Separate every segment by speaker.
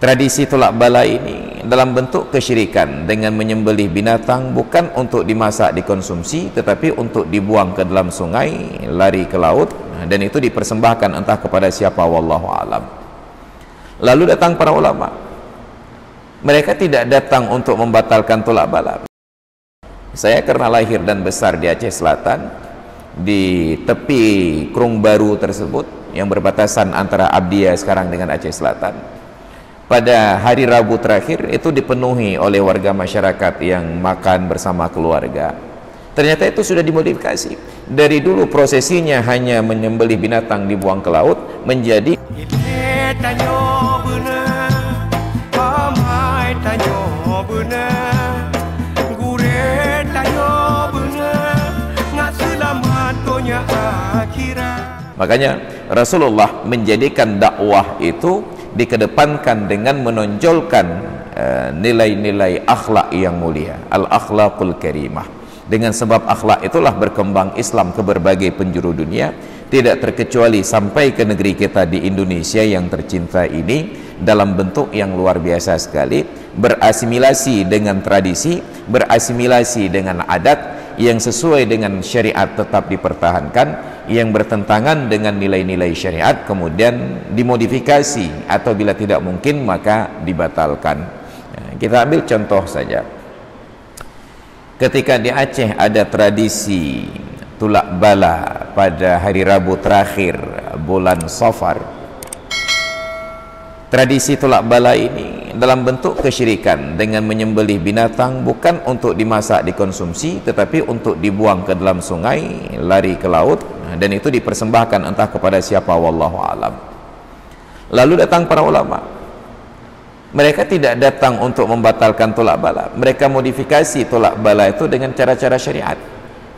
Speaker 1: Tradisi tolak bala ini dalam bentuk kesyirikan dengan menyembelih binatang bukan untuk dimasak dikonsumsi, tetapi untuk dibuang ke dalam sungai, lari ke laut, dan itu dipersembahkan entah kepada siapa, wallahu alam. Lalu datang para ulama. Mereka tidak datang untuk membatalkan tolak bala. Saya karena lahir dan besar di Aceh Selatan, di tepi Krung Baru tersebut yang berbatasan antara Abdia sekarang dengan Aceh Selatan, pada hari Rabu terakhir itu dipenuhi oleh warga masyarakat yang makan bersama keluarga. Ternyata itu sudah dimodifikasi. Dari dulu prosesinya hanya menyembelih binatang dibuang ke laut menjadi makanya Rasulullah menjadikan dakwah itu dikedepankan dengan menonjolkan nilai-nilai akhlak yang mulia, al-akhlaqul karimah. Dengan sebab akhlak itulah berkembang Islam ke berbagai penjuru dunia, tidak terkecuali sampai ke negeri kita di Indonesia yang tercinta ini dalam bentuk yang luar biasa sekali, berasimilasi dengan tradisi, berasimilasi dengan adat yang sesuai dengan syariat tetap dipertahankan, yang bertentangan dengan nilai-nilai syariat kemudian dimodifikasi atau bila tidak mungkin maka dibatalkan. Kita ambil contoh saja. Ketika di Aceh ada tradisi tulak bala pada hari Rabu terakhir bulan Safar, tradisi tulak bala ini dalam bentuk kesyirikan dengan menyembelih binatang bukan untuk dimasak dikonsumsi, tetapi untuk dibuang ke dalam sungai, lari ke laut, dan itu dipersembahkan entah kepada siapa, wallahu alam. Lalu datang para ulama. Mereka tidak datang untuk membatalkan tolak bala. Mereka modifikasi tolak bala itu dengan cara-cara syariat,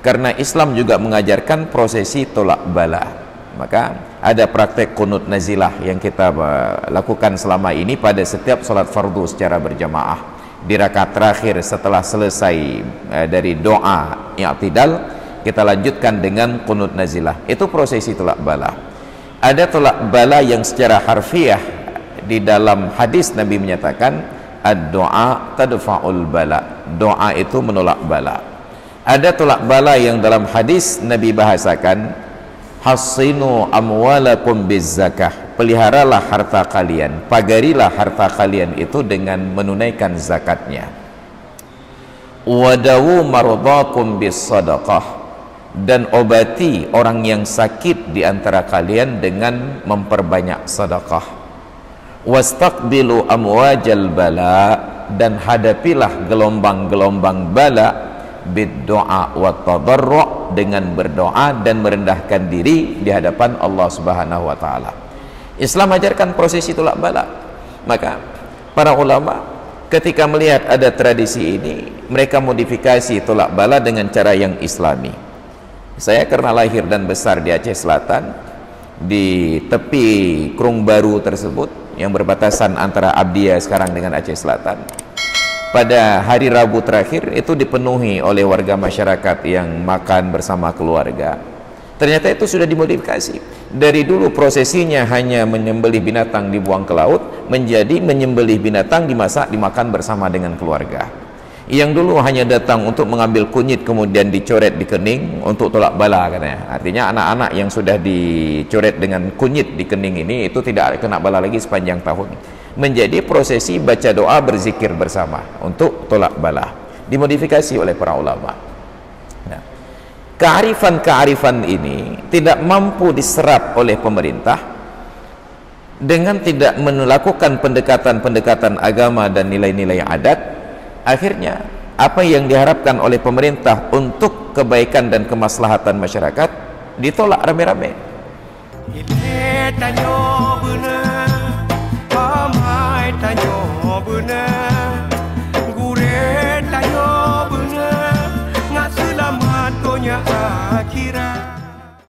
Speaker 1: karena Islam juga mengajarkan prosesi tolak bala. Maka ada praktek kunut nazilah yang kita lakukan selama ini pada setiap salat fardu secara berjamaah. Di rakaat terakhir setelah selesai dari doa i'tidal, kita lanjutkan dengan kunut nazilah. Itu prosesi tolak bala. Ada tolak bala yang secara harfiah di dalam hadis Nabi menyatakan ad-doa tadfa'ul bala, doa itu menolak bala. Ada tolak bala yang dalam hadis Nabi bahasakan hasinu amwalakum bizzakah, peliharalah harta kalian, pagarilah harta kalian itu dengan menunaikan zakatnya. Wadawu mardakum bis sadaqah, dan obati orang yang sakit di antara kalian dengan memperbanyak sedekah. Wastaqbilu amwajal bala, dan hadapilah gelombang-gelombang bala bid-doa wa tadarru', dengan berdoa dan merendahkan diri di hadapan Allah Subhanahu wa taala. Islam ajarkan prosesi tolak bala. Maka para ulama ketika melihat ada tradisi ini, mereka modifikasi tolak bala dengan cara yang islami. Saya karena lahir dan besar di Aceh Selatan, di tepi Krung Baru tersebut yang berbatasan antara Abdia sekarang dengan Aceh Selatan, pada hari Rabu terakhir itu dipenuhi oleh warga masyarakat yang makan bersama keluarga. Ternyata itu sudah dimodifikasi. Dari dulu prosesinya hanya menyembelih binatang dibuang ke laut menjadi menyembelih binatang dimasak dimakan bersama dengan keluarga. Yang dulu hanya datang untuk mengambil kunyit kemudian dicoret di kening untuk tolak bala katanya. Artinya anak-anak yang sudah dicoret dengan kunyit di kening ini itu tidak kena bala lagi sepanjang tahun. Menjadi prosesi baca doa berzikir bersama untuk tolak bala. Dimodifikasi oleh para ulama. Nah, kearifan-kearifan ini tidak mampu diserap oleh pemerintah dengan tidak melakukan pendekatan-pendekatan agama dan nilai-nilai adat. Akhirnya apa yang diharapkan oleh pemerintah untuk kebaikan dan kemaslahatan masyarakat ditolak rame-rame.